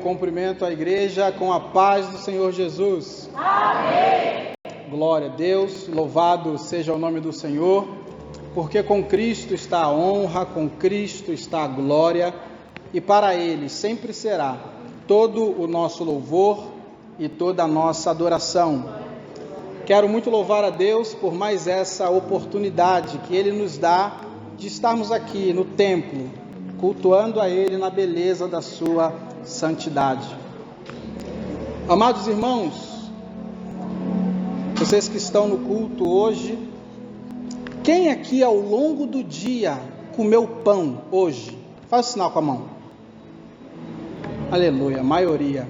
cumprimento a igreja com a paz do Senhor Jesus. Amém. Glória a Deus, louvado seja o nome do Senhor, porque com Cristo está a honra, com Cristo está a glória, e para Ele sempre será todo o nosso louvor e toda a nossa adoração. Quero muito louvar a Deus por mais essa oportunidade que Ele nos dá de estarmos aqui no templo, cultuando a Ele na beleza da sua santidade. Amados irmãos, vocês que estão no culto hoje, quem aqui ao longo do dia comeu pão hoje? Faz o sinal com a mão. Aleluia, a maioria.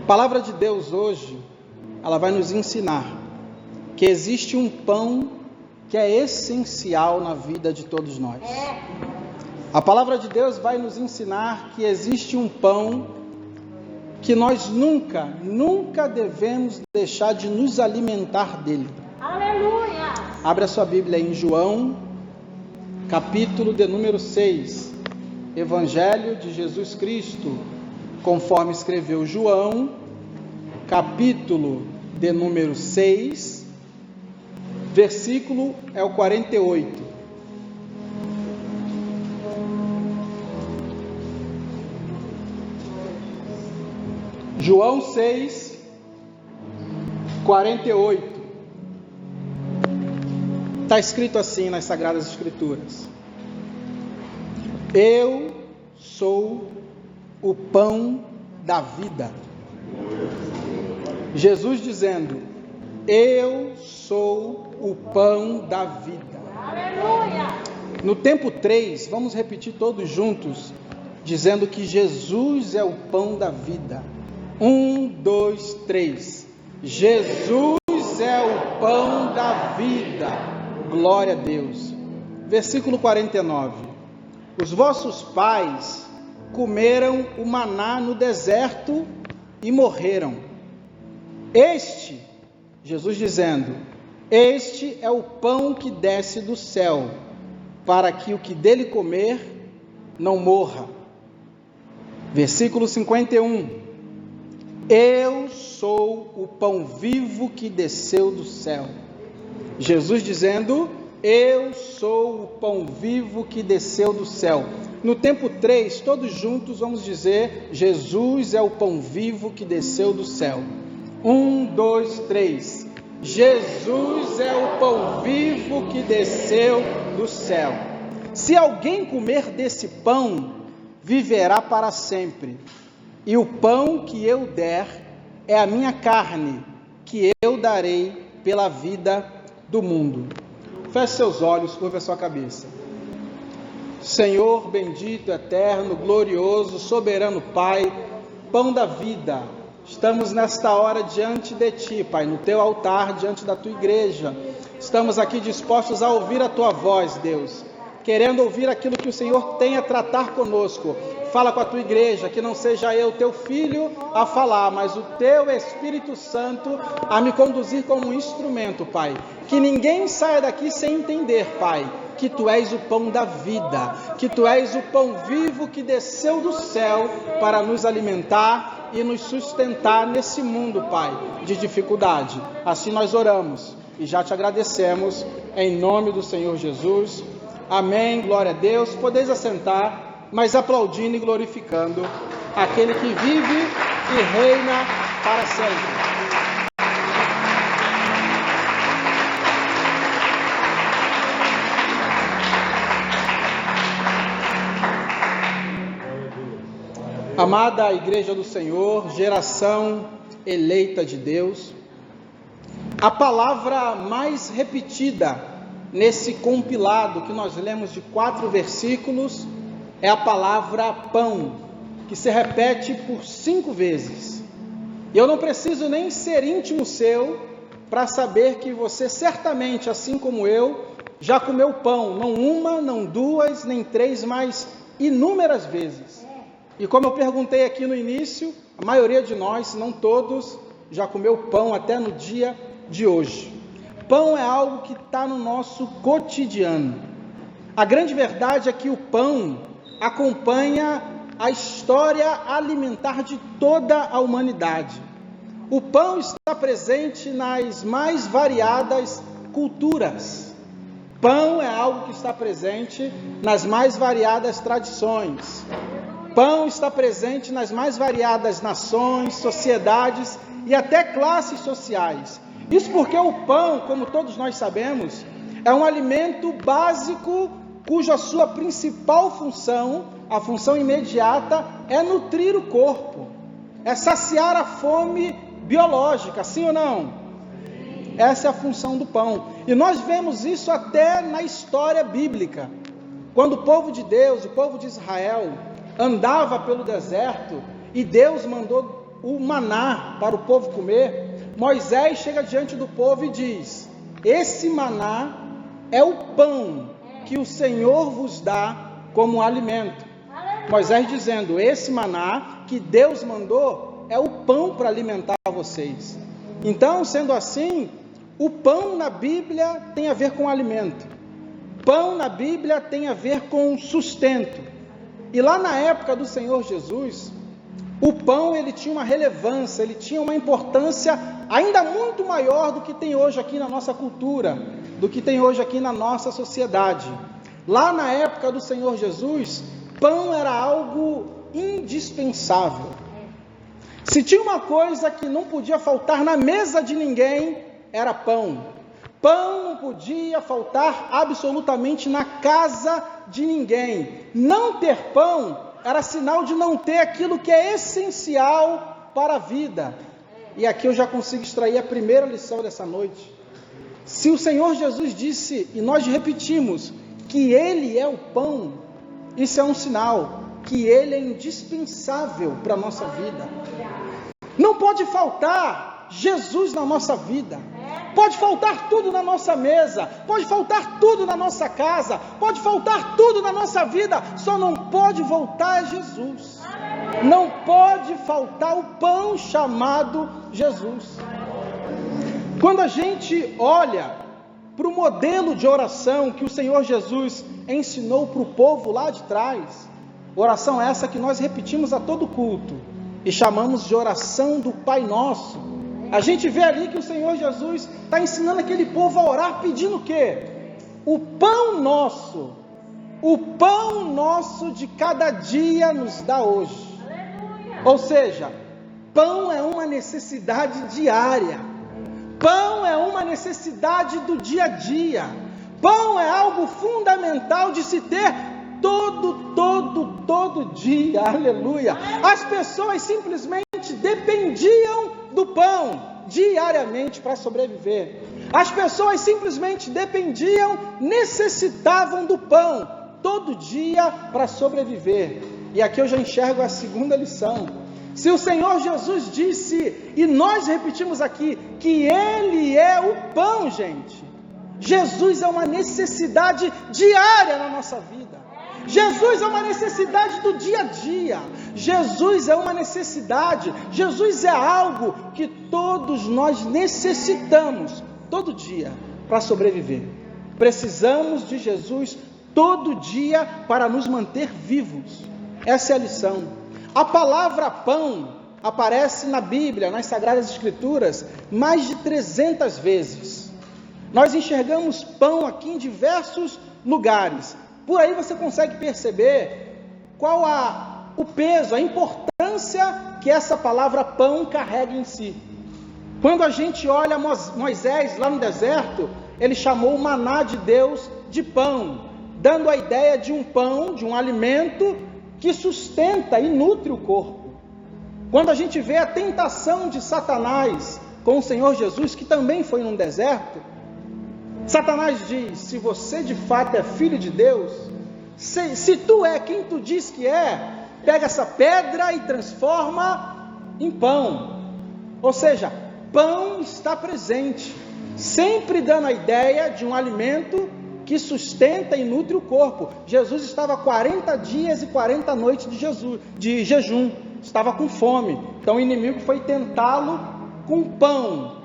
A palavra de Deus hoje, ela vai nos ensinar que existe um pão que é essencial na vida de todos nós. A palavra de Deus vai nos ensinar que existe um pão que nós nunca devemos deixar de nos alimentar dele. Aleluia! Abra sua Bíblia em João, capítulo de número 6, Evangelho de Jesus Cristo, conforme escreveu João, capítulo de número 6, versículo é o 48. João 6, 48. Está escrito assim nas Sagradas Escrituras: Eu sou o pão da vida. Jesus dizendo: Eu sou o pão da vida. Aleluia! No tempo 3, vamos repetir todos juntos, dizendo que Jesus é o pão da vida. 1, 2, 3. Jesus é o pão da vida. Glória a Deus. Versículo 49. Os vossos pais comeram o maná no deserto e morreram. Jesus dizendo, este é o pão que desce do céu, para que o que dele comer não morra. Versículo 51. Eu sou o pão vivo que desceu do céu. Jesus dizendo, eu sou o pão vivo que desceu do céu. No tempo 3, todos juntos vamos dizer, Jesus é o pão vivo que desceu do céu. 1, 2, 3. Jesus é o pão vivo que desceu do céu. Se alguém comer desse pão, viverá para sempre. E o pão que eu der é a minha carne, que eu darei pela vida do mundo. Feche seus olhos, curva a sua cabeça. Senhor bendito, eterno, glorioso, soberano Pai, pão da vida, estamos nesta hora diante de Ti, Pai, no Teu altar, diante da Tua igreja. Estamos aqui dispostos a ouvir a Tua voz, Deus, querendo ouvir aquilo que o Senhor tem a tratar conosco. Fala com a Tua igreja, que não seja eu, Teu Filho, a falar, mas o Teu Espírito Santo a me conduzir como um instrumento, Pai. Que ninguém saia daqui sem entender, Pai, que Tu és o pão da vida, que Tu és o pão vivo que desceu do céu para nos alimentar e nos sustentar nesse mundo, Pai, de dificuldade. Assim nós oramos e já Te agradecemos, em nome do Senhor Jesus. Amém, glória a Deus. Podeis assentar, mas aplaudindo e glorificando aquele que vive e reina para sempre. Amada Igreja do Senhor, geração eleita de Deus, a palavra mais repetida nesse compilado que nós lemos de 4 versículos é a palavra pão, que se repete por 5 vezes. E eu não preciso nem ser íntimo seu para saber que você certamente, assim como eu, já comeu pão, não uma, não 2, nem 3, mas inúmeras vezes. E como eu perguntei aqui no início, a maioria de nós, se não todos, já comeu pão até no dia de hoje. Pão é algo que está no nosso cotidiano. A grande verdade é que o pão acompanha a história alimentar de toda a humanidade. O pão está presente nas mais variadas culturas. Pão é algo que está presente nas mais variadas tradições. Pão está presente nas mais variadas nações, sociedades e até classes sociais. Isso porque o pão, como todos nós sabemos, é um alimento básico cuja sua principal função, a função imediata, é nutrir o corpo, é saciar a fome biológica, sim ou não? Essa é a função do pão. E nós vemos isso até na história bíblica. Quando o povo de Deus, o povo de Israel, andava pelo deserto e Deus mandou o maná para o povo comer, Moisés chega diante do povo e diz: esse maná é o pão que o Senhor vos dá como alimento. Moisés dizendo: esse maná que Deus mandou é o pão para alimentar vocês. Então, sendo assim, o pão na Bíblia tem a ver com alimento. Pão na Bíblia tem a ver com sustento. E lá na época do Senhor Jesus, o pão ele tinha uma relevância, ele tinha uma importância ainda muito maior do que tem hoje aqui na nossa cultura, do que tem hoje aqui na nossa sociedade. Lá na época do Senhor Jesus, pão era algo indispensável. Se tinha uma coisa que não podia faltar na mesa de ninguém, era pão. Pão não podia faltar absolutamente na casa de ninguém. Não ter pão era sinal de não ter aquilo que é essencial para a vida. E aqui eu já consigo extrair a primeira lição dessa noite. Se o Senhor Jesus disse, e nós repetimos, que Ele é o pão, isso é um sinal que Ele é indispensável para a nossa vida. Não pode faltar Jesus na nossa vida. Pode faltar tudo na nossa mesa, pode faltar tudo na nossa casa, pode faltar tudo na nossa vida, só não pode faltar Jesus. Não pode faltar o pão chamado Jesus. Quando a gente olha para o modelo de oração que o Senhor Jesus ensinou para o povo lá de trás, oração essa que nós repetimos a todo culto e chamamos de oração do Pai Nosso. A gente vê ali que o Senhor Jesus está ensinando aquele povo a orar pedindo o quê? O pão nosso de cada dia nos dá hoje. Ou seja, pão é uma necessidade diária. Pão é uma necessidade do dia a dia. Pão é algo fundamental de se ter todo dia. Aleluia. As pessoas simplesmente dependiam do pão diariamente para sobreviver. As pessoas simplesmente dependiam, necessitavam do pão todo dia para sobreviver. E aqui eu já enxergo a segunda lição. Se o Senhor Jesus disse, e nós repetimos aqui, que Ele é o pão, gente. Jesus é uma necessidade diária na nossa vida. Jesus é uma necessidade do dia a dia. Jesus é uma necessidade. Jesus é algo que todos nós necessitamos todo dia para sobreviver. Precisamos de Jesus todo dia para nos manter vivos. Essa é a lição. A palavra pão aparece na Bíblia, nas Sagradas Escrituras, mais de 300 vezes. Nós enxergamos pão aqui em diversos lugares. Por aí você consegue perceber qual o peso, a importância que essa palavra pão carrega em si. Quando a gente olha Moisés lá no deserto, ele chamou o maná de Deus de pão, dando a ideia de um pão, de um alimento que sustenta e nutre o corpo. Quando a gente vê a tentação de Satanás com o Senhor Jesus, que também foi num deserto, Satanás diz: se você de fato é filho de Deus, se tu é quem tu diz que é, pega essa pedra e transforma em pão. Ou seja, pão está presente, sempre dando a ideia de um alimento que sustenta e nutre o corpo. Jesus estava 40 dias e 40 noites de jejum, estava com fome. Então o inimigo foi tentá-lo com pão,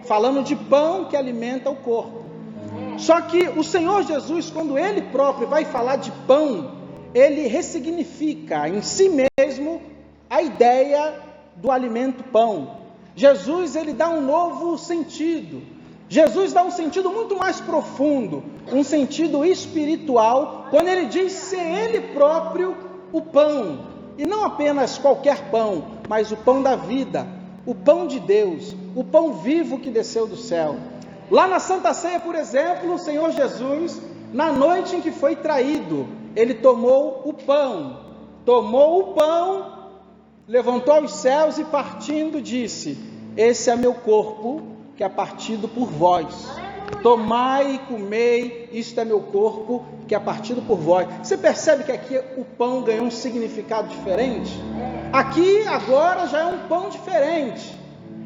falando de pão que alimenta o corpo. Só que o Senhor Jesus, quando Ele próprio vai falar de pão, ele ressignifica em si mesmo a ideia do alimento pão. Jesus, ele dá um novo sentido. Jesus dá um sentido muito mais profundo, um sentido espiritual, quando ele diz ser ele próprio o pão, e não apenas qualquer pão, mas o pão da vida, o pão de Deus, o pão vivo que desceu do céu. Lá na Santa Ceia, por exemplo, o Senhor Jesus, na noite em que foi traído, ele tomou o pão, levantou aos céus e partindo disse: esse é meu corpo que é partido por vós. Tomai e comei, isto é meu corpo que é partido por vós. Você percebe que aqui o pão ganhou um significado diferente? Aqui agora já é um pão diferente.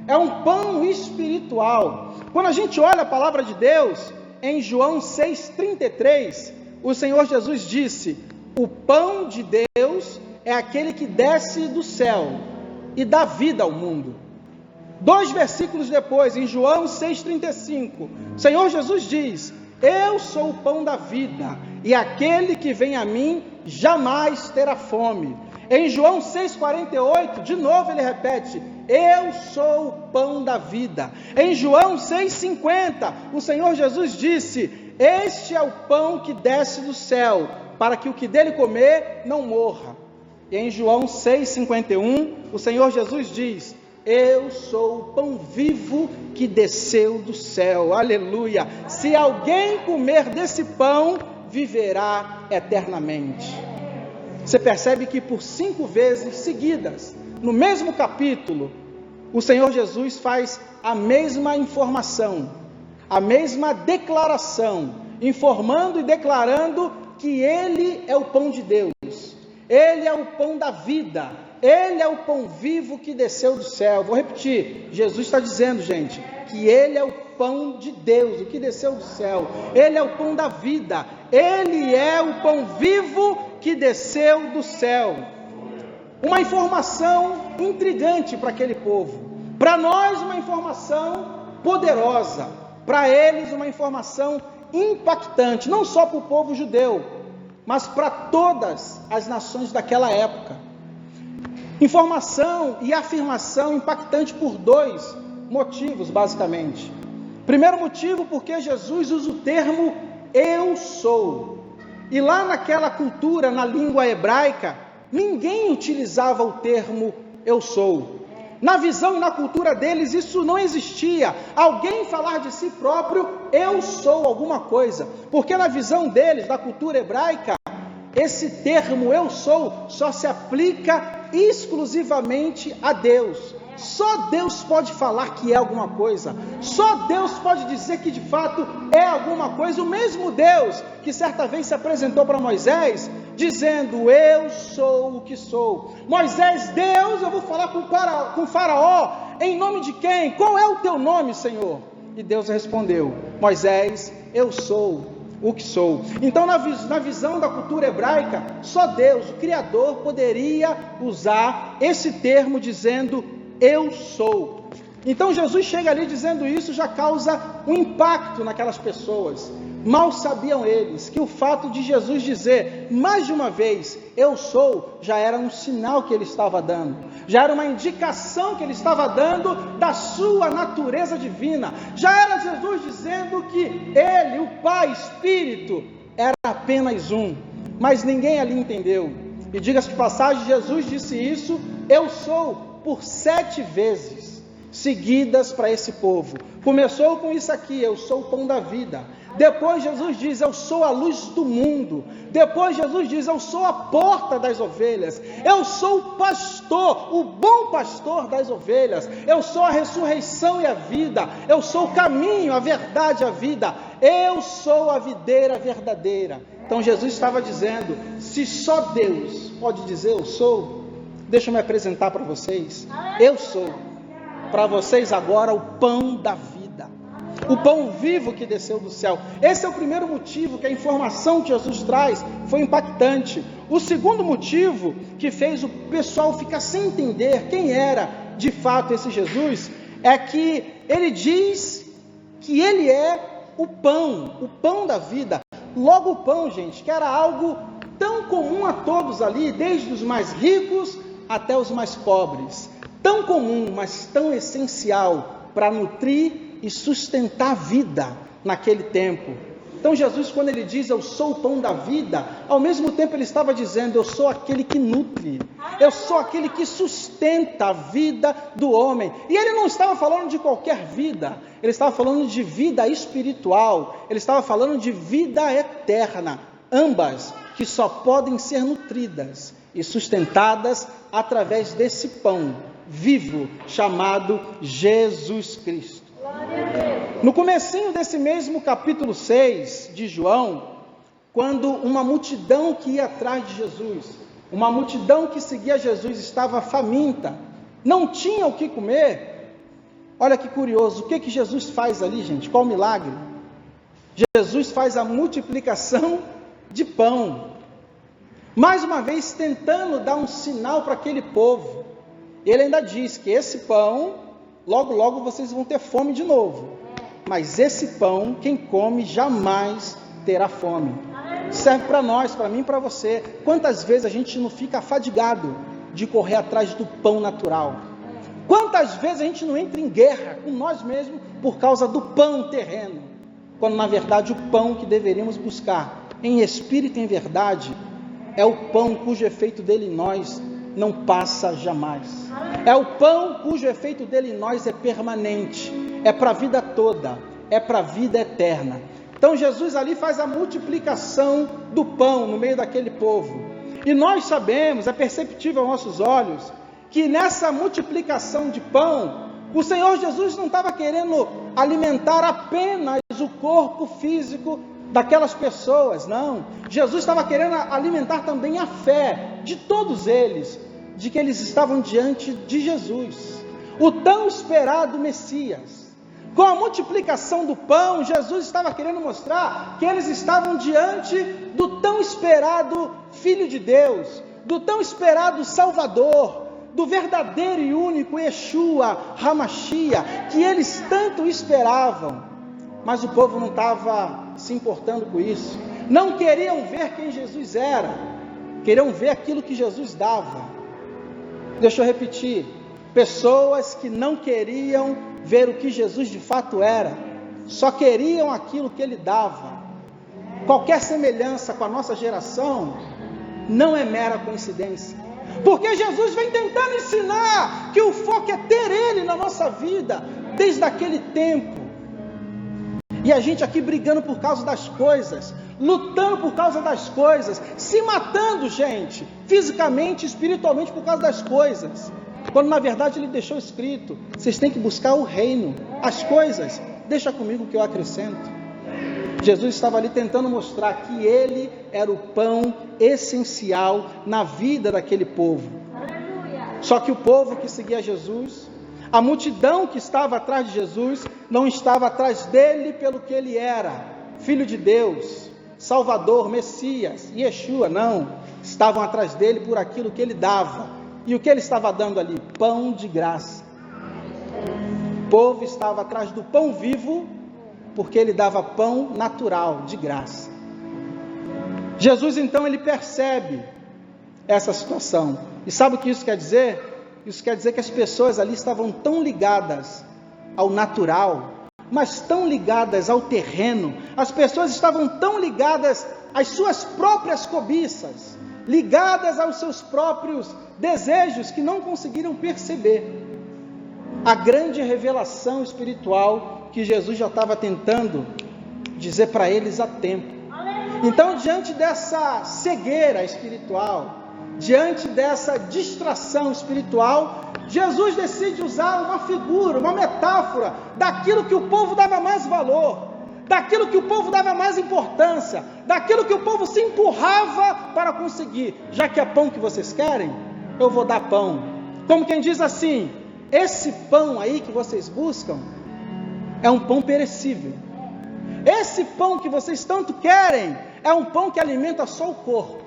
É um pão espiritual. Quando a gente olha a palavra de Deus, em João 6,33, o Senhor Jesus disse: o pão de Deus é aquele que desce do céu e dá vida ao mundo. 2 versículos depois, em João 6,35, o Senhor Jesus diz: eu sou o pão da vida, e aquele que vem a mim jamais terá fome. Em João 6,48, de novo ele repete: eu sou o pão da vida. Em João 6,50, o Senhor Jesus disse: este é o pão que desce do céu, para que o que dele comer não morra. E em João 6,51, o Senhor Jesus diz: eu sou o pão vivo que desceu do céu. Aleluia! Se alguém comer desse pão, viverá eternamente. Você percebe que por 5 vezes seguidas, no mesmo capítulo, o Senhor Jesus faz a mesma informação, a mesma declaração, informando e declarando que Ele é o pão de Deus, Ele é o pão da vida, Ele é o pão vivo que desceu do céu. Vou repetir, Jesus está dizendo, gente, que Ele é o pão de Deus, o que desceu do céu. Ele é o pão da vida, Ele é o pão vivo que desceu do céu. Uma informação intrigante para aquele povo. Para nós, uma informação poderosa. Para eles, uma informação impactante, não só para o povo judeu, mas para todas as nações daquela época. Informação e afirmação impactante por 2 motivos, basicamente. Primeiro motivo, porque Jesus usa o termo eu sou. E lá naquela cultura, na língua hebraica, ninguém utilizava o termo eu sou. Na visão e na cultura deles, isso não existia. Alguém falar de si próprio, eu sou alguma coisa. Porque na visão deles, da cultura hebraica, esse termo eu sou só se aplica exclusivamente a Deus. Só Deus pode falar que é alguma coisa. Só Deus pode dizer que de fato é alguma coisa. O mesmo Deus que certa vez se apresentou para Moisés, dizendo: eu sou o que sou. Moisés: Deus, eu vou falar com Faraó, em nome de quem? Qual é o teu nome, Senhor? E Deus respondeu: Moisés, eu sou o que sou. Então, na visão da cultura hebraica, só Deus, o Criador, poderia usar esse termo dizendo eu sou. Então Jesus chega ali dizendo isso, já causa um impacto naquelas pessoas. Mal sabiam eles que o fato de Jesus dizer mais de uma vez eu sou, já era um sinal que ele estava dando, já era uma indicação que ele estava dando da sua natureza divina. Já era Jesus dizendo que ele, o Pai, Espírito, era apenas um, mas ninguém ali entendeu. E diga-se de passagem, Jesus disse isso, eu sou, por 7 vezes seguidas para esse povo. Começou com isso aqui: eu sou o pão da vida. Depois Jesus diz: eu sou a luz do mundo. Depois Jesus diz: eu sou a porta das ovelhas. Eu sou o pastor, o bom pastor das ovelhas. Eu sou a ressurreição e a vida. Eu sou o caminho, a verdade e a vida. Eu sou a videira verdadeira. Então Jesus estava dizendo: se só Deus pode dizer eu sou, deixa eu me apresentar para vocês. Eu sou para vocês agora o pão da vida, o pão vivo que desceu do céu. Esse é o primeiro motivo que a informação que Jesus traz foi impactante. O segundo motivo que fez o pessoal ficar sem entender quem era de fato esse Jesus, é que ele diz que ele é o pão da vida. Logo o pão, gente, que era algo tão comum a todos ali, desde os mais ricos até os mais pobres. Tão comum, mas tão essencial para nutrir e sustentar a vida naquele tempo. Então Jesus, quando ele diz eu sou o pão da vida, ao mesmo tempo ele estava dizendo eu sou aquele que nutre, eu sou aquele que sustenta a vida do homem. E ele não estava falando de qualquer vida, ele estava falando de vida espiritual, ele estava falando de vida eterna, ambas que só podem ser nutridas e sustentadas através desse pão vivo chamado Jesus Cristo. No comecinho desse mesmo capítulo 6 de João, quando uma multidão que ia atrás de Jesus, uma multidão que seguia Jesus estava faminta, não tinha o que comer, olha que curioso, o que Jesus faz ali, gente? Qual milagre? Jesus faz a multiplicação de pão, mais uma vez tentando dar um sinal para aquele povo. Ele ainda diz que esse pão, logo logo vocês vão ter fome de novo, mas esse pão, quem come jamais terá fome. Serve para nós, para mim e para você. Quantas vezes a gente não fica afadigado de correr atrás do pão natural? Quantas vezes a gente não entra em guerra com nós mesmos por causa do pão terreno, quando na verdade o pão que deveríamos buscar em espírito e em verdade é o pão cujo efeito dele em nós não passa jamais. É o pão cujo efeito dele em nós é permanente, é para a vida toda, é para a vida eterna. Então Jesus ali faz a multiplicação do pão no meio daquele povo. E nós sabemos, é perceptível aos nossos olhos, que nessa multiplicação de pão, o Senhor Jesus não estava querendo alimentar apenas o corpo físico daquelas pessoas, não. Jesus estava querendo alimentar também a fé de todos eles, de que eles estavam diante de Jesus, o tão esperado Messias. Com a multiplicação do pão, Jesus estava querendo mostrar que eles estavam diante do tão esperado Filho de Deus, do tão esperado Salvador, do verdadeiro e único Yeshua HaMashiach, que eles tanto esperavam. Mas o povo não estava se importando com isso, não queriam ver quem Jesus era, queriam ver aquilo que Jesus dava. Deixa eu repetir, pessoas que não queriam ver o que Jesus de fato era, só queriam aquilo que ele dava. Qualquer semelhança com a nossa geração não é mera coincidência, porque Jesus vem tentando ensinar que o foco é ter ele na nossa vida, desde aquele tempo. E a gente aqui brigando por causa das coisas, lutando por causa das coisas, se matando, gente, fisicamente e espiritualmente por causa das coisas, quando na verdade ele deixou escrito, vocês têm que buscar o reino, as coisas, deixa comigo que eu acrescento. Jesus estava ali tentando mostrar que ele era o pão essencial na vida daquele povo. Só que o povo que seguia Jesus, a multidão que estava atrás de Jesus, não estava atrás dele pelo que ele era, Filho de Deus, Salvador, Messias, Yeshua, não. Estavam atrás dele por aquilo que ele dava. E o que ele estava dando ali? Pão de graça. O povo estava atrás do pão vivo, porque ele dava pão natural, de graça. Jesus então, ele percebe essa situação. E sabe o que isso quer dizer? Isso quer dizer que as pessoas ali estavam tão ligadas ao natural, mas tão ligadas ao terreno. As pessoas estavam tão ligadas às suas próprias cobiças, ligadas aos seus próprios desejos, que não conseguiram perceber a grande revelação espiritual que Jesus já estava tentando dizer para eles há tempo. Então, diante dessa cegueira espiritual, diante dessa distração espiritual, Jesus decide usar uma figura, uma metáfora daquilo que o povo dava mais valor, daquilo que o povo dava mais importância, daquilo que o povo se empurrava para conseguir. Já que é pão que vocês querem, eu vou dar pão. Como quem diz assim, esse pão aí que vocês buscam é um pão perecível. Esse pão que vocês tanto querem é um pão que alimenta só o corpo.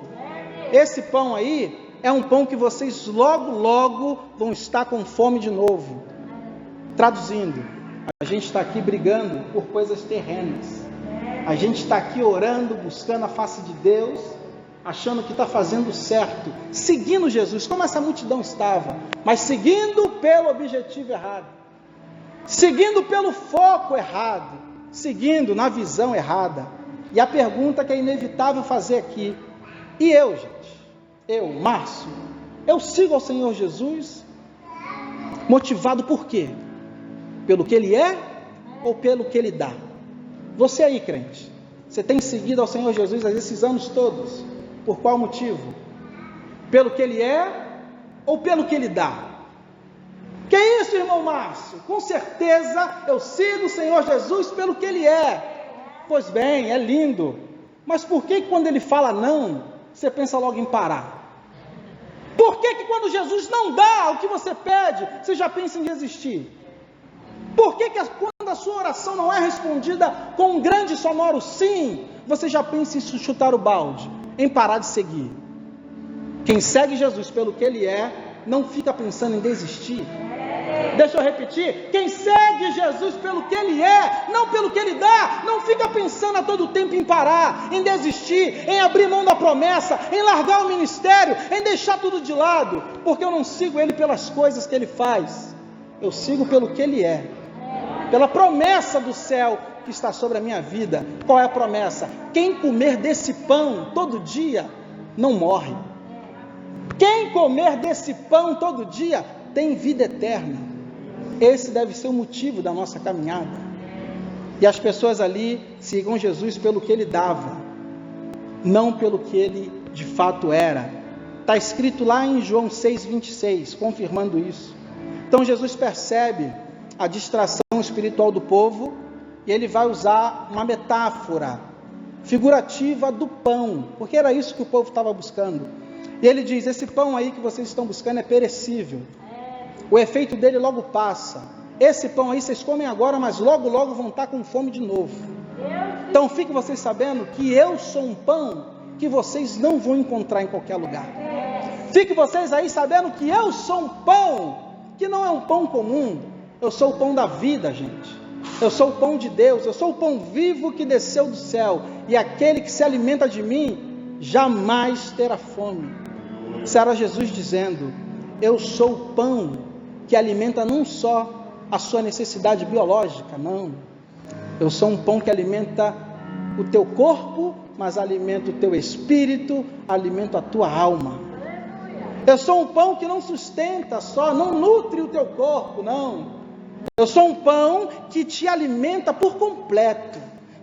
Esse pão aí é um pão que vocês logo, logo vão estar com fome de novo. Traduzindo, a gente está aqui brigando por coisas terrenas. A gente está aqui orando, buscando a face de Deus, achando que está fazendo certo, seguindo Jesus, como essa multidão estava, mas seguindo pelo objetivo errado, seguindo pelo foco errado, seguindo na visão errada. E a pergunta que é inevitável fazer aqui: e eu, gente? Eu, Márcio, eu sigo ao Senhor Jesus motivado por quê? Pelo que Ele é ou pelo que Ele dá? Você aí, crente, você tem seguido ao Senhor Jesus esses anos todos, por qual motivo? Pelo que Ele é ou pelo que Ele dá? Que isso, irmão Márcio? Com certeza eu sigo o Senhor Jesus pelo que Ele é. Pois bem, é lindo, mas por que quando Ele fala não, você pensa logo em parar? Por que quando Jesus não dá o que você pede, você já pensa em desistir? Por que quando a sua oração não é respondida com um grande e sonoro sim, você já pensa em chutar o balde, em parar de seguir? Quem segue Jesus pelo que Ele é, não fica pensando em desistir. Deixa eu repetir: quem segue Jesus pelo que Ele é, não pelo que Ele dá, não fica pensando a todo tempo em parar, em desistir, em abrir mão da promessa, em largar o ministério, em deixar tudo de lado, porque eu não sigo Ele pelas coisas que Ele faz, eu sigo pelo que Ele é, pela promessa do céu que está sobre a minha vida. Qual é a promessa? Quem comer desse pão todo dia, não morre. Quem comer desse pão todo dia, tem vida eterna. Esse deve ser o motivo da nossa caminhada. E as pessoas ali sigam Jesus pelo que Ele dava, não pelo que Ele de fato era. Está escrito lá em João 6,26, confirmando isso. Então Jesus percebe a distração espiritual do povo, e Ele vai usar uma metáfora figurativa do pão, porque era isso que o povo estava buscando. E Ele diz: esse pão aí que vocês estão buscando é perecível, o efeito dele logo passa. Esse pão aí vocês comem agora, mas logo logo vão estar com fome de novo. Então fiquem vocês sabendo que eu sou um pão que vocês não vão encontrar em qualquer lugar. Fiquem vocês aí sabendo que eu sou um pão que não é um pão comum. Eu sou o pão da vida, gente. Eu sou o pão de Deus, eu sou o pão vivo que desceu do céu, e aquele que se alimenta de mim jamais terá fome. Isso era Jesus dizendo: eu sou o pão que alimenta não só a sua necessidade biológica, não. Eu sou um pão que alimenta o teu corpo, mas alimenta o teu espírito, alimenta a tua alma. Eu sou um pão que não sustenta só, não nutre o teu corpo, não. Eu sou um pão que te alimenta por completo,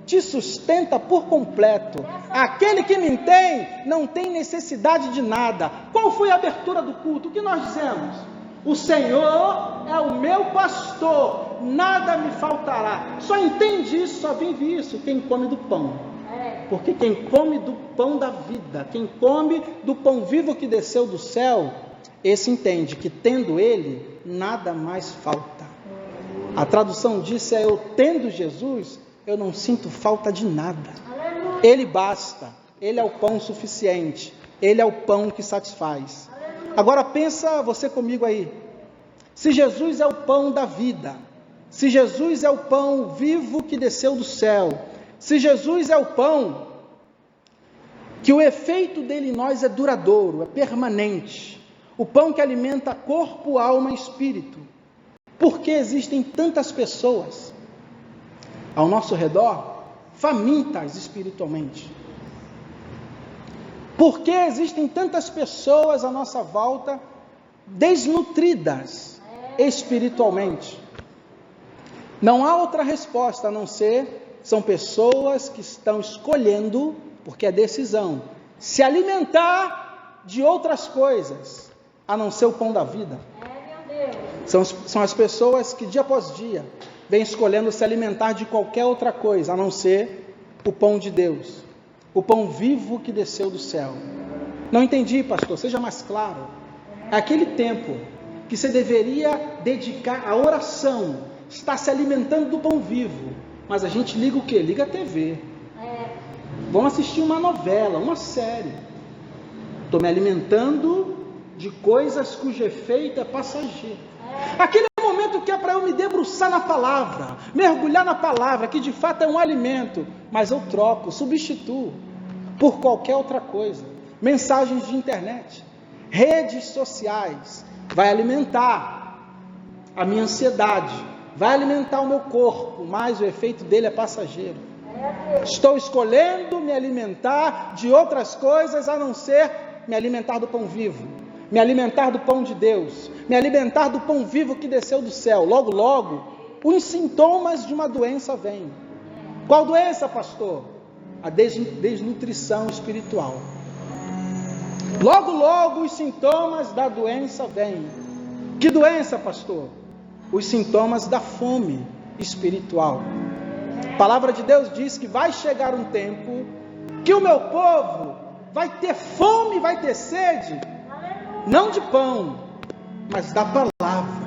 te sustenta por completo. Aquele que me tem, não tem necessidade de nada. Qual foi a abertura do culto? O que nós dizemos? O Senhor é o meu pastor, nada me faltará. Só entende isso, só vive isso quem come do pão. Porque quem come do pão da vida, quem come do pão vivo que desceu do céu, esse entende que tendo Ele, nada mais falta. A tradução disso é: eu tendo Jesus, eu não sinto falta de nada. Ele basta, Ele é o pão suficiente, Ele é o pão que satisfaz. Agora pensa você comigo aí: se Jesus é o pão da vida, se Jesus é o pão vivo que desceu do céu, se Jesus é o pão que o efeito dele em nós é duradouro, é permanente, o pão que alimenta corpo, alma e espírito, por que existem tantas pessoas ao nosso redor famintas espiritualmente? Por que existem tantas pessoas à nossa volta desnutridas espiritualmente? Não há outra resposta a não ser: são pessoas que estão escolhendo, porque é decisão, se alimentar de outras coisas, a não ser o pão da vida. São as pessoas que dia após dia vêm escolhendo se alimentar de qualquer outra coisa, a não ser o pão de Deus, o pão vivo que desceu do céu. Não entendi, pastor, seja mais claro. É aquele tempo que você deveria dedicar à oração, está se alimentando do pão vivo, mas a gente liga o quê? Liga a TV. Vamos assistir uma novela, uma série. Estou me alimentando de coisas cujo efeito é passageiro. Aquele momento que é para eu me debruçar na palavra, mergulhar na palavra, que de fato é um alimento, mas eu troco, substituo por qualquer outra coisa. mensagens de internet, redes sociais, vai alimentar a minha ansiedade, vai alimentar o meu corpo, mas o efeito dele é passageiro. Estou escolhendo me alimentar de outras coisas a não ser me alimentar do pão vivo, me alimentar do pão de Deus, me alimentar do pão vivo que desceu do céu. Logo, logo, os sintomas de uma doença vêm. Qual doença, pastor? A desnutrição espiritual. Logo, logo, os sintomas da doença vêm. Que doença, pastor? Os sintomas da fome espiritual. A palavra de Deus diz que vai chegar um tempo que o meu povo vai ter fome, vai ter sede, não de pão, mas da palavra.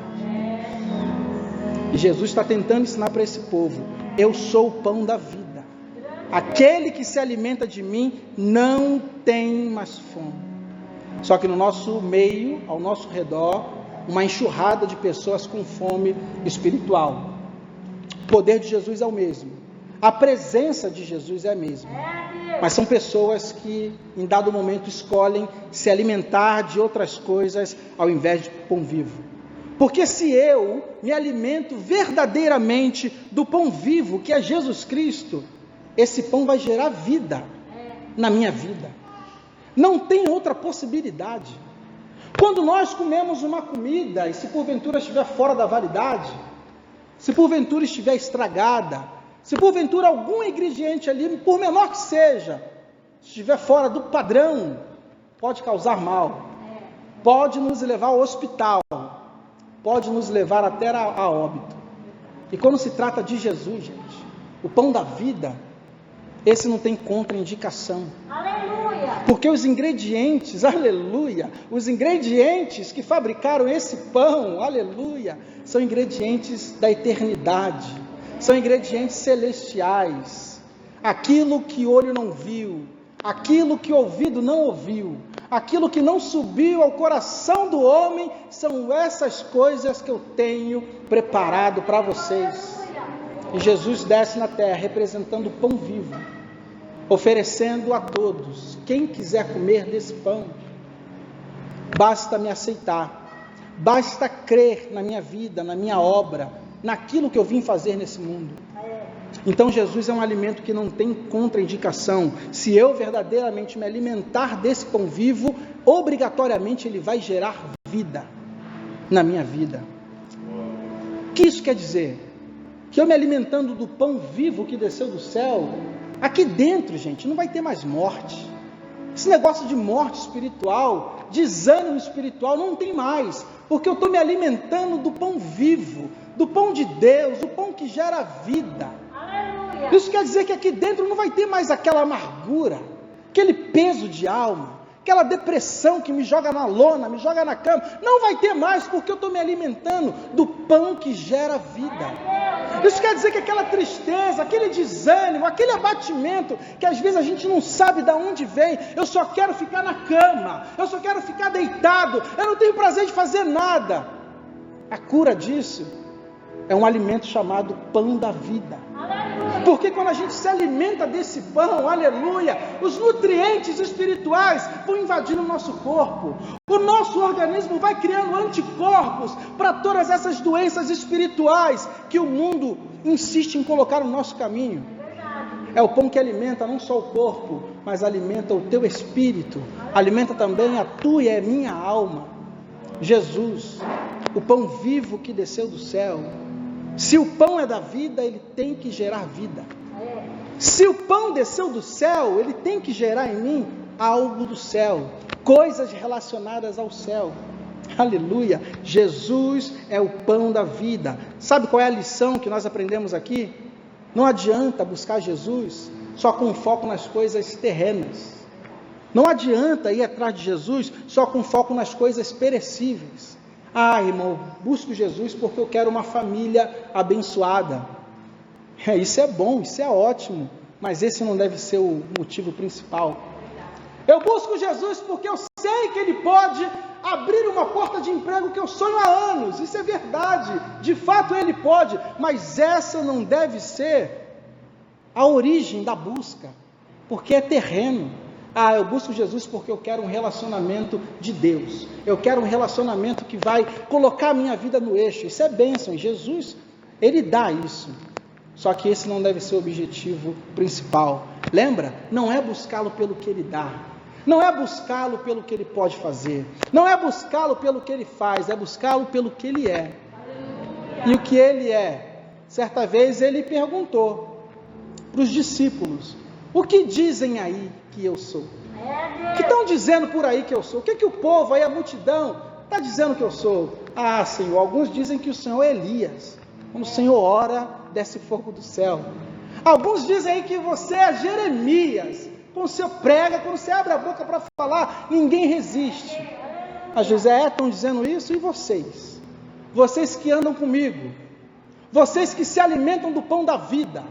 E Jesus está tentando ensinar para esse povo: eu sou o pão da vida. Aquele que se alimenta de mim não tem mais fome. Só que no nosso meio, ao nosso redor, uma enxurrada de pessoas com fome espiritual. O poder de Jesus é o mesmo, a presença de Jesus é a mesma, mas são pessoas que em dado momento escolhem se alimentar de outras coisas ao invés de pão vivo. Porque se eu me alimento verdadeiramente do pão vivo, que é Jesus Cristo, esse pão vai gerar vida na minha vida. Não tem outra possibilidade. Quando nós comemos uma comida e se porventura estiver fora da validade, se porventura estiver estragada, se porventura algum ingrediente ali, por menor que seja, estiver fora do padrão, pode causar mal, pode nos levar ao hospital, pode nos levar até a óbito. E quando se trata de Jesus, gente, o pão da vida, esse não tem contraindicação. Aleluia! Porque os ingredientes, aleluia, os ingredientes que fabricaram esse pão, aleluia, são ingredientes da eternidade, são ingredientes celestiais. Aquilo que olho não viu, aquilo que ouvido não ouviu, aquilo que não subiu ao coração do homem, são essas coisas que eu tenho preparado para vocês. E Jesus desce na terra representando o pão vivo, oferecendo a todos: quem quiser comer desse pão, basta me aceitar, basta crer na minha vida, na minha obra, naquilo que eu vim fazer nesse mundo. Então Jesus é um alimento que não tem contraindicação. Se eu verdadeiramente me alimentar desse pão vivo, obrigatoriamente ele vai gerar vida na minha vida. O que isso quer dizer? Que eu me alimentando do pão vivo que desceu do céu, aqui dentro, gente, não vai ter mais morte. Esse negócio de morte espiritual, desânimo espiritual, não tem mais, porque eu estou me alimentando do pão vivo, do pão de Deus, o pão que gera vida. Aleluia! Isso quer dizer que aqui dentro não vai ter mais aquela amargura, aquele peso de alma, aquela depressão que me joga na lona, me joga na cama. Não vai ter mais, porque eu estou me alimentando do pão que gera vida. Isso quer dizer que aquela tristeza, aquele desânimo, aquele abatimento, que às vezes a gente não sabe de onde vem, eu só quero ficar na cama, eu só quero ficar deitado, eu não tenho prazer de fazer nada. A cura disso é um alimento chamado pão da vida. Porque quando a gente se alimenta desse pão, aleluia, os nutrientes espirituais vão invadindo o nosso corpo. O nosso organismo vai criando anticorpos para todas essas doenças espirituais que o mundo insiste em colocar no nosso caminho. É o pão que alimenta não só o corpo, mas alimenta o teu espírito, alimenta também a tua e a minha alma. Jesus, o pão vivo que desceu do céu. Se o pão é da vida, ele tem que gerar vida. Se o pão desceu do céu, ele tem que gerar em mim algo do céu, coisas relacionadas ao céu. Aleluia! Jesus é o pão da vida. Sabe qual é a lição que nós aprendemos aqui? Não adianta buscar Jesus só com foco nas coisas terrenas. Não adianta ir atrás de Jesus só com foco nas coisas perecíveis. Ah, irmão, busco Jesus porque eu quero uma família abençoada. Isso é bom, isso é ótimo, mas esse não deve ser o motivo principal. Eu busco Jesus porque eu sei que Ele pode abrir uma porta de emprego que eu sonho há anos. Isso é verdade, de fato Ele pode, mas essa não deve ser a origem da busca, porque é terreno, Eu busco Jesus porque eu quero um relacionamento de Deus. Eu quero um relacionamento que vai colocar a minha vida no eixo. Isso é bênção. E Jesus, Ele dá isso. Só que esse não deve ser o objetivo principal. Lembra? Não é buscá-lo pelo que Ele dá. Não é buscá-lo pelo que Ele pode fazer. Não é buscá-lo pelo que Ele faz. É buscá-lo pelo que Ele é. E o que Ele é? Certa vez Ele perguntou para os discípulos: o que dizem aí que eu sou? O que estão dizendo por aí que eu sou? O que o povo aí, a multidão, está dizendo que eu sou? Senhor, alguns dizem que o Senhor é Elias. Quando o Senhor ora, desce fogo do céu. Alguns dizem aí que você é Jeremias. Quando você prega, quando você abre a boca para falar, ninguém resiste. A José, estão dizendo isso? E vocês? Vocês que andam comigo, vocês que se alimentam do pão da vida,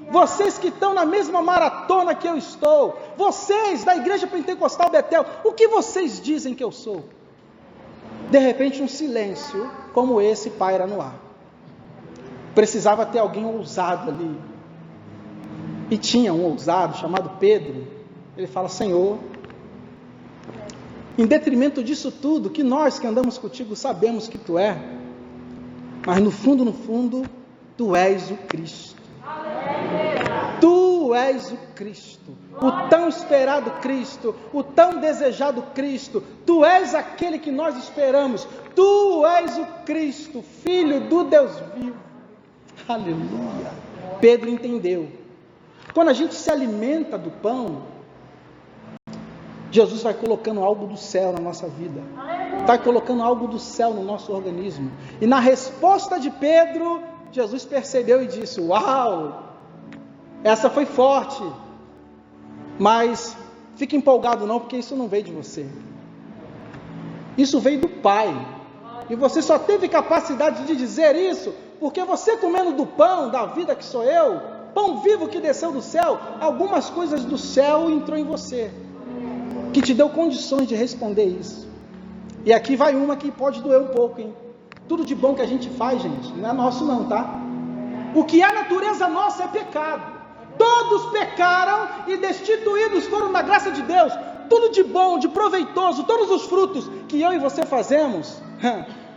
vocês que estão na mesma maratona que eu estou, vocês da Igreja Pentecostal Betel, o que vocês dizem que eu sou? De repente um silêncio como esse paira no ar. Precisava ter alguém ousado ali. E tinha um ousado chamado Pedro. Ele fala: Senhor, em detrimento disso tudo, que nós que andamos contigo sabemos que Tu é, mas no fundo, Tu és o Cristo. Tu és o Cristo, o tão esperado Cristo, o tão desejado Cristo. Tu és aquele que nós esperamos. Tu és o Cristo, Filho do Deus vivo. Aleluia. Pedro entendeu. Quando a gente se alimenta do pão, Jesus vai colocando algo do céu na nossa vida. Está colocando algo do céu no nosso organismo. E na resposta de Pedro, Jesus percebeu e disse: uau! Essa foi forte, mas fique empolgado não, porque isso não veio de você. Isso veio do Pai. E você só teve capacidade de dizer isso, porque você comendo do pão da vida que sou eu, pão vivo que desceu do céu, algumas coisas do céu entrou em você, que te deu condições de responder isso. E aqui vai uma que pode doer um pouco, hein? Tudo de bom que a gente faz, gente, não é nosso não, tá? O que é natureza nossa é pecado. Todos pecaram e destituídos foram da graça de Deus. Tudo de bom, de proveitoso, todos os frutos que eu e você fazemos,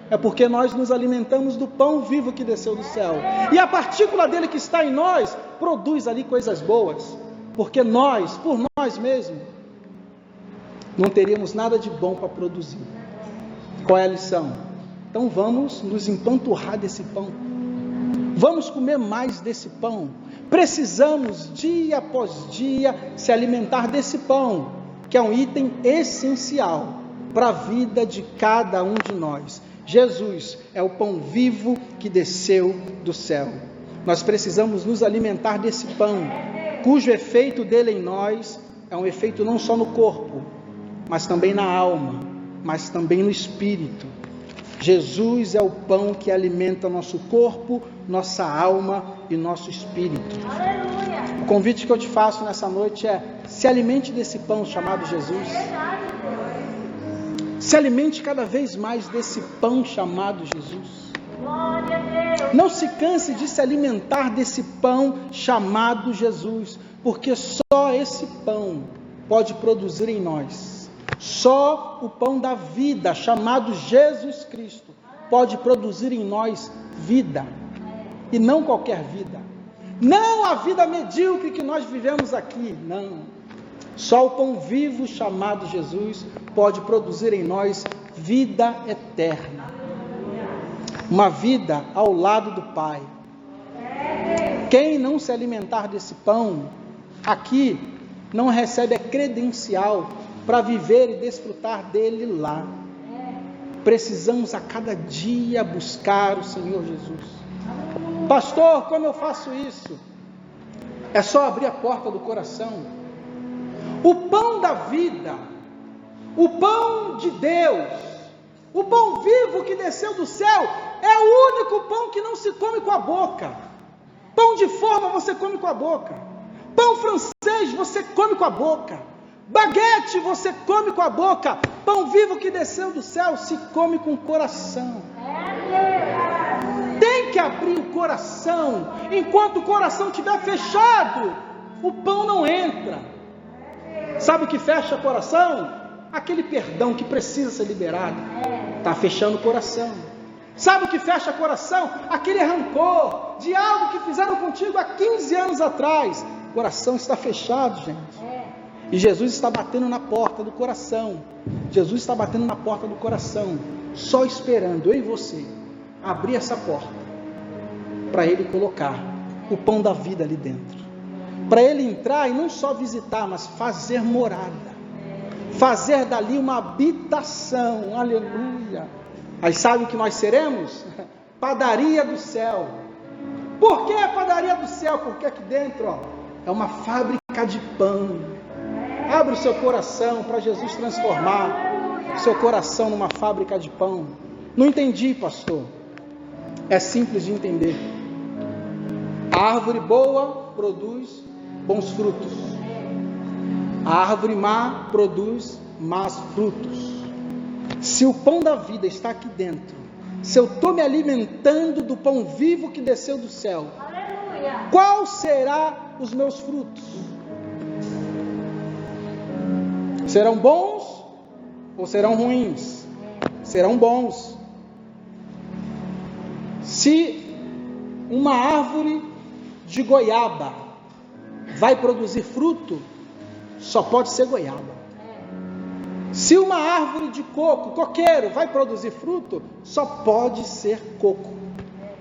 é porque nós nos alimentamos do pão vivo que desceu do céu. E a partícula dele que está em nós, produz ali coisas boas. Porque nós, por nós mesmos, não teríamos nada de bom para produzir. Qual é a lição? Então vamos nos empanturrar desse pão. Vamos comer mais desse pão. Precisamos, dia após dia, se alimentar desse pão, que é um item essencial para a vida de cada um de nós. Jesus é o pão vivo que desceu do céu. Nós precisamos nos alimentar desse pão, cujo efeito dele em nós é um efeito não só no corpo, mas também na alma, mas também no espírito. Jesus é o pão que alimenta nosso corpo, nossa alma e nosso espírito. O convite que eu te faço nessa noite é: se alimente desse pão chamado Jesus. Se alimente cada vez mais desse pão chamado Jesus. Não se canse de se alimentar desse pão chamado Jesus, porque só esse pão pode produzir em nós. Só o pão da vida, chamado Jesus Cristo, pode produzir em nós vida, e não qualquer vida. Não a vida medíocre que nós vivemos aqui, não. Só o pão vivo chamado Jesus pode produzir em nós vida eterna. Uma vida ao lado do Pai. Quem não se alimentar desse pão, aqui, não recebe a credencial para viver e desfrutar dele lá. Precisamos a cada dia buscar o Senhor Jesus. Pastor, como eu faço isso? É só abrir a porta do coração. O pão da vida, o pão de Deus, o pão vivo que desceu do céu, é o único pão que não se come com a boca. Pão de forma você come com a boca. Pão francês você come com a boca. Baguete você come com a boca. Pão vivo que desceu do céu se come com o coração. Tem que abrir o coração. Enquanto o coração estiver fechado, o pão não entra. Sabe o que fecha o coração? Aquele perdão que precisa ser liberado. Está fechando o coração. Sabe o que fecha o coração? Aquele rancor de algo que fizeram contigo há 15 anos atrás. O coração está fechado, gente. E Jesus está batendo na porta do coração. Jesus está batendo na porta do coração, só esperando eu e você abrir essa porta para Ele colocar o pão da vida ali dentro, para Ele entrar e não só visitar, mas fazer morada, fazer dali uma habitação. Aleluia. Aí sabe o que nós seremos? Padaria do céu. Por que a padaria do céu? Porque aqui dentro é uma fábrica de pão. Abre o seu coração para Jesus transformar o seu coração numa fábrica de pão. Não entendi, pastor. É simples de entender. A árvore boa produz bons frutos. A árvore má produz más frutos. Se o pão da vida está aqui dentro, se eu estou me alimentando do pão vivo que desceu do céu, qual será os meus frutos? Serão bons ou serão ruins? Serão bons. Se uma árvore de goiaba vai produzir fruto, só pode ser goiaba. Se uma árvore de coco, coqueiro, vai produzir fruto, só pode ser coco.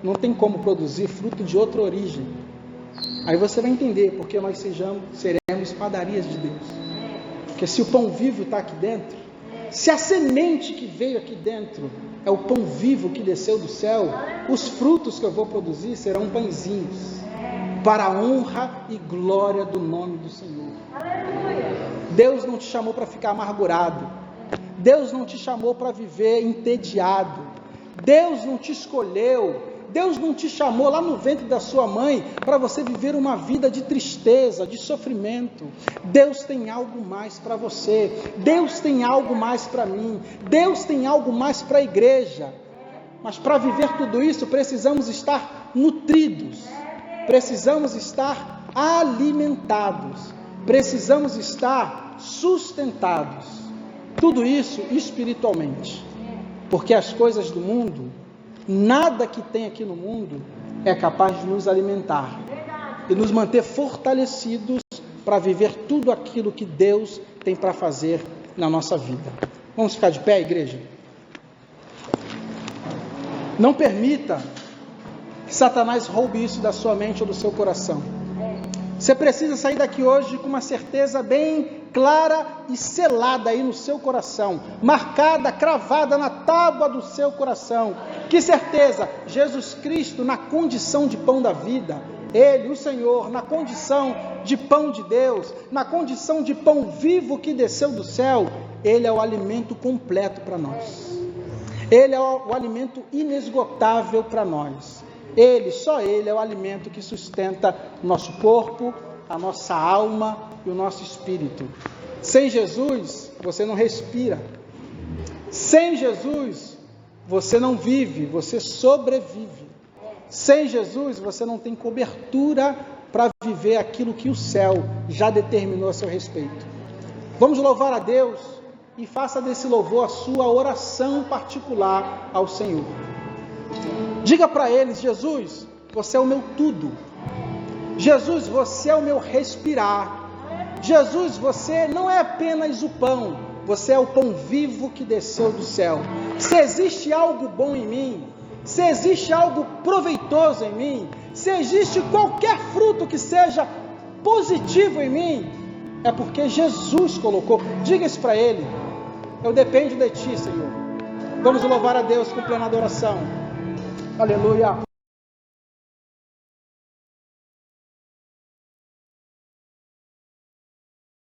Não tem como produzir fruto de outra origem. Aí você vai entender porque nós seremos padarias de Deus. Porque se o pão vivo está aqui dentro, se a semente que veio aqui dentro é o pão vivo que desceu do céu, os frutos que eu vou produzir serão pãezinhos, para a honra e glória do nome do Senhor. Deus não te chamou para ficar amargurado. Deus não te chamou para viver entediado. Deus não te escolheu. Deus não te chamou lá no ventre da sua mãe para você viver uma vida de tristeza, de sofrimento. Deus tem algo mais para você. Deus tem algo mais para mim. Deus tem algo mais para a igreja. Mas para viver tudo isso, precisamos estar nutridos. Precisamos estar alimentados. Precisamos estar sustentados. Tudo isso espiritualmente. Porque as coisas do mundo, nada que tem aqui no mundo é capaz de nos alimentar e nos manter fortalecidos para viver tudo aquilo que Deus tem para fazer na nossa vida. Vamos ficar de pé, igreja? Não permita que Satanás roube isso da sua mente ou do seu coração. Você precisa sair daqui hoje com uma certeza bem clara e selada aí no seu coração, marcada, cravada na tábua do seu coração. Que certeza? Jesus Cristo na condição de pão da vida, Ele, o Senhor, na condição de pão de Deus, na condição de pão vivo que desceu do céu, Ele é o alimento completo para nós. Ele é o alimento inesgotável para nós. Só Ele é o alimento que sustenta o nosso corpo, a nossa alma e o nosso espírito. Sem Jesus, você não respira. Sem Jesus, você não vive, você sobrevive. Sem Jesus, você não tem cobertura para viver aquilo que o céu já determinou a seu respeito. Vamos louvar a Deus e faça desse louvor a sua oração particular ao Senhor. Diga para eles: Jesus, você é o meu tudo. Jesus, você é o meu respirar. Jesus, você não é apenas o pão, você é o pão vivo que desceu do céu. Se existe algo bom em mim, se existe algo proveitoso em mim, se existe qualquer fruto que seja positivo em mim, é porque Jesus colocou. Diga isso para Ele: eu dependo de Ti, Senhor. Vamos louvar a Deus com plena adoração. Aleluia.